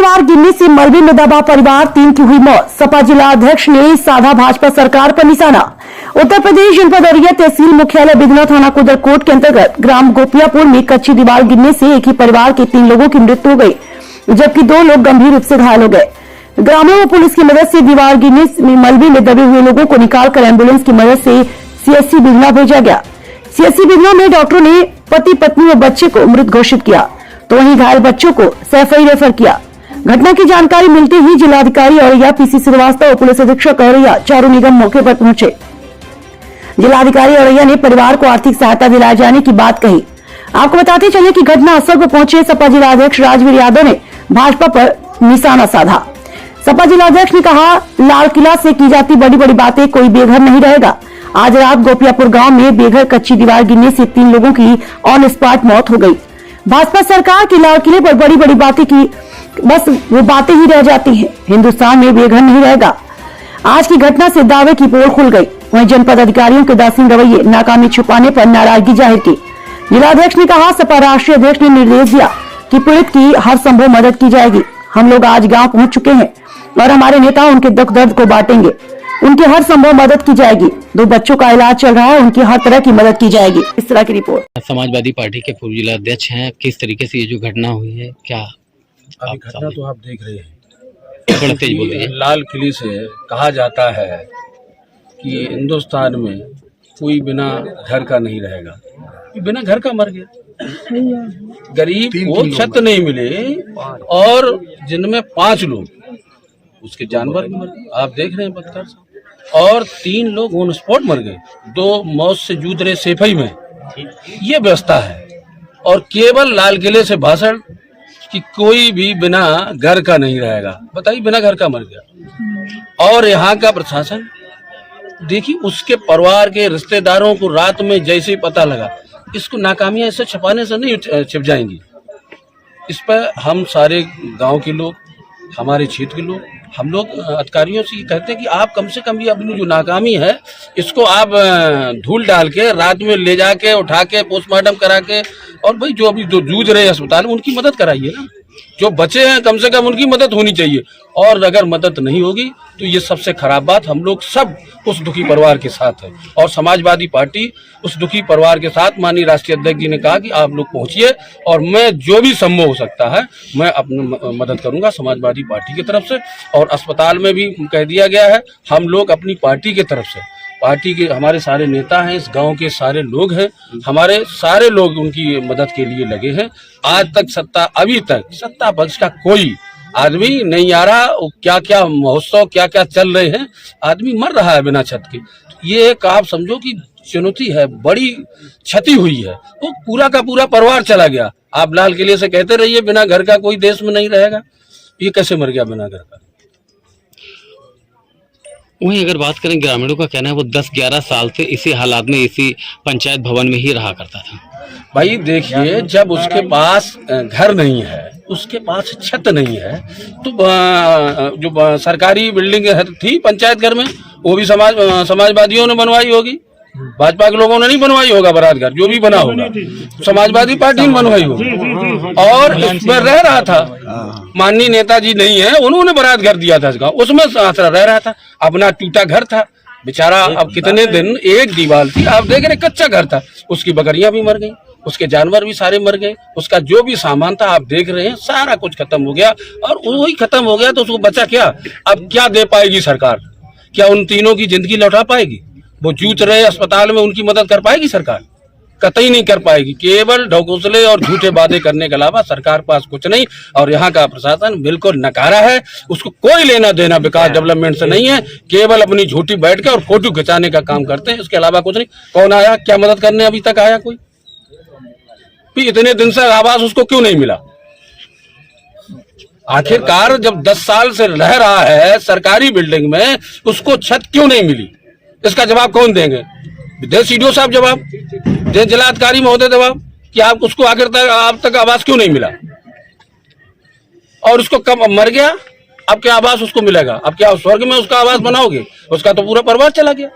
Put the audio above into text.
दीवार गिरने से मलबे में दबा परिवार, 3 की हुई मौत। सपा जिला अध्यक्ष ने साधा भाजपा सरकार पर निशाना। उत्तर प्रदेश जनपद औरैया तहसील मुख्यालय बिधना थाना कुदरकोट के अंतर्गत ग्राम गोपियापुर में कच्ची दीवार गिरने से एक ही परिवार के 3 लोगों की मृत्यु हो गई, जबकि 2 लोग गंभीर रूप से घायल हो गए। ग्रामीणों व पुलिस की मदद से दीवार गिरने में मलबे में दबे हुए लोगों को निकालकर एम्बुलेंस की मदद से सीएचसी बिधना भेजा गया। सीएचसी बिधना में डॉक्टरों ने पति पत्नी व बच्चे को मृत घोषित किया, तो वहीं घायल बच्चों को सैफई रेफर किया। घटना की जानकारी मिलते ही जिलाधिकारी औरैया, पीसी श्रीवास्तव और पुलिस अधीक्षक औरैया चारों निगम मौके पर पहुंचे। जिलाधिकारी औरैया ने परिवार को आर्थिक सहायता दिलाए जाने की बात कही। आपको बताते चले कि घटना स्थल पर पहुंचे सपा जिलाध्यक्ष राजवीर यादव ने भाजपा पर निशाना साधा। सपा जिलाध्यक्ष ने कहा, लाल किला से की जाती बड़ी बड़ी बातें, कोई बेघर नहीं रहेगा। आज रात गोपियापुर गांव में बेघर कच्ची दीवार गिरने से 3 लोगों की ऑन स्पॉट मौत हो गई। भाजपा सरकार की लाल किले पर बड़ी बड़ी बातें की, बस वो बातें ही रह जाती हैं। हिंदुस्तान में बेघर नहीं रहेगा। आज की घटना से दावे की पोल खुल गई। वहीं जनपद अधिकारियों के उदासीन रवैये, नाकामी छुपाने पर नाराजगी जाहिर की। जिलाध्यक्ष ने कहा, सपा राष्ट्रीय अध्यक्ष ने निर्देश दिया कि पीड़ित की हर संभव मदद की जाएगी। हम लोग आज गाँव पहुँच चुके हैं और हमारे नेता उनके दुख दर्द को बांटेंगे। उनकी हर संभव मदद की जाएगी। 2 बच्चों का इलाज चल रहा है, उनकी हर तरह की मदद की जाएगी। इस तरह की रिपोर्ट। समाजवादी पार्टी के पूर्व जिला अध्यक्ष हैं, किस तरीके से ये जो घटना हुई है, क्या अभी घटना तो आप देख रहे हैं। थोड़ा तेज बोलिए। लाल किले से कहा जाता है कि हिंदुस्तान में कोई बिना घर का नहीं रहेगा। बिना घर का मर गया। गरीब को छत नहीं मिले और जिनमें 5 लोग, उसके जानवर भी मर गए। आप देख रहे हैं बदकार से। और 3 लोग ऑन स्पॉट मर गए। 2 मौत से जूझ रहे सेफई में। ये व्यवस्था है। और केवल लाल किले से भाषण कि कोई भी बिना घर का नहीं रहेगा। बताइए, बिना घर का मर गया। और यहाँ का प्रशासन देखिए, उसके परिवार के रिश्तेदारों को रात में जैसे ही पता लगा, इसको नाकामियां ऐसे छुपाने से नहीं छिप जाएंगी। इस पर हम सारे गांव के लोग, हमारे क्षेत्र के लोग, हम लोग अधिकारियों से कहते हैं कि आप कम से कम ये अपनी जो नाकामी है, इसको आप धूल डाल के रात में ले जाके उठा के पोस्टमार्टम करा के, और भाई जो अभी जो जूझ रहे हैं अस्पताल में, उनकी मदद कराइए ना। जो बचे हैं कम से कम उनकी मदद होनी चाहिए। और अगर मदद नहीं होगी तो ये सबसे खराब बात, हम लोग सब उस दुखी परिवार के साथ है। और समाजवादी पार्टी उस दुखी परिवार के साथ, माननीय राष्ट्रीय अध्यक्ष जी ने कहा कि आप लोग पहुंचिए और मैं जो भी संभव हो सकता है मैं अपनी मदद करूंगा समाजवादी पार्टी की तरफ से। और अस्पताल में भी कह दिया गया है, हम लोग अपनी पार्टी की तरफ से, पार्टी के हमारे सारे नेता हैं, इस गांव के सारे लोग हैं, हमारे सारे लोग उनकी मदद के लिए लगे हैं। आज तक अभी तक सत्ता पक्ष का कोई आदमी नहीं आ रहा। क्या क्या महोत्सव क्या क्या चल रहे हैं, आदमी मर रहा है बिना छत के। ये एक आप समझो कि चुनौती है, बड़ी क्षति हुई है। वो पूरा का पूरा परिवार चला गया। आप लाल किले से कहते रहिए बिना घर का कोई देश में नहीं रहेगा, ये कैसे मर गया बिना घर का। वहीं अगर बात करें, ग्रामीणों का कहना है वो 10-11 साल से इसी हालात में, इसी पंचायत भवन में ही रहा करता था। भाई देखिए, जब उसके पास घर नहीं है, उसके पास छत नहीं है, तो जो सरकारी बिल्डिंग थी पंचायत घर में, वो भी समाजवादियों ने बनवाई होगी। भाजपा के लोगों ने नहीं बनवाई होगा। बारात घर जो भी बना होगा समाजवादी पार्टी ने बनवाई होगी। और इसमें रह रहा था, माननीय नेताजी नहीं है, उन्होंने बारात घर दिया था इस गाँव, उसमें रह रहा था। अपना टूटा घर था बेचारा। अब कितने दिन एक दीवार थी, आप देख रहे कच्चा घर था, उसकी बकरियां भी मर गई, उसके जानवर भी सारे मर गए, उसका जो भी सामान था आप देख रहे हैं सारा कुछ खत्म हो गया। और वही खत्म हो गया तो उसको बचा क्या? अब क्या दे पाएगी सरकार? क्या उन 3 की जिंदगी लौटा पाएगी? वो जूझ रहे अस्पताल में, उनकी मदद कर पाएगी सरकार? कतई नहीं कर पाएगी। केवल ढकोसले और झूठे वादे करने के अलावा सरकार पास कुछ नहीं। और यहाँ का प्रशासन बिल्कुल नकारा है, उसको कोई लेना देना विकास डेवलपमेंट से नहीं है। केवल अपनी झूठी बैठ के और फोटो खिंचाने का काम करते हैं, इसके अलावा कुछ नहीं। कौन आया, क्या मदद करने अभी तक आया कोई? इतने दिन से आवास उसको क्यों नहीं मिला? आखिरकार जब 10 साल से रह रहा है सरकारी बिल्डिंग में, उसको छत क्यों नहीं मिली? इसका जवाब कौन देंगे? सीडीओ साहब जवाब दे, जिलाधिकारी महोदय जवाब कि आप उसको आखिर तक आप तक आवास क्यों नहीं मिला? और उसको कब मर गया, अब क्या आवास उसको मिलेगा? अब क्या स्वर्ग में उसका आवास बनाओगे? उसका तो पूरा परिवार चला गया।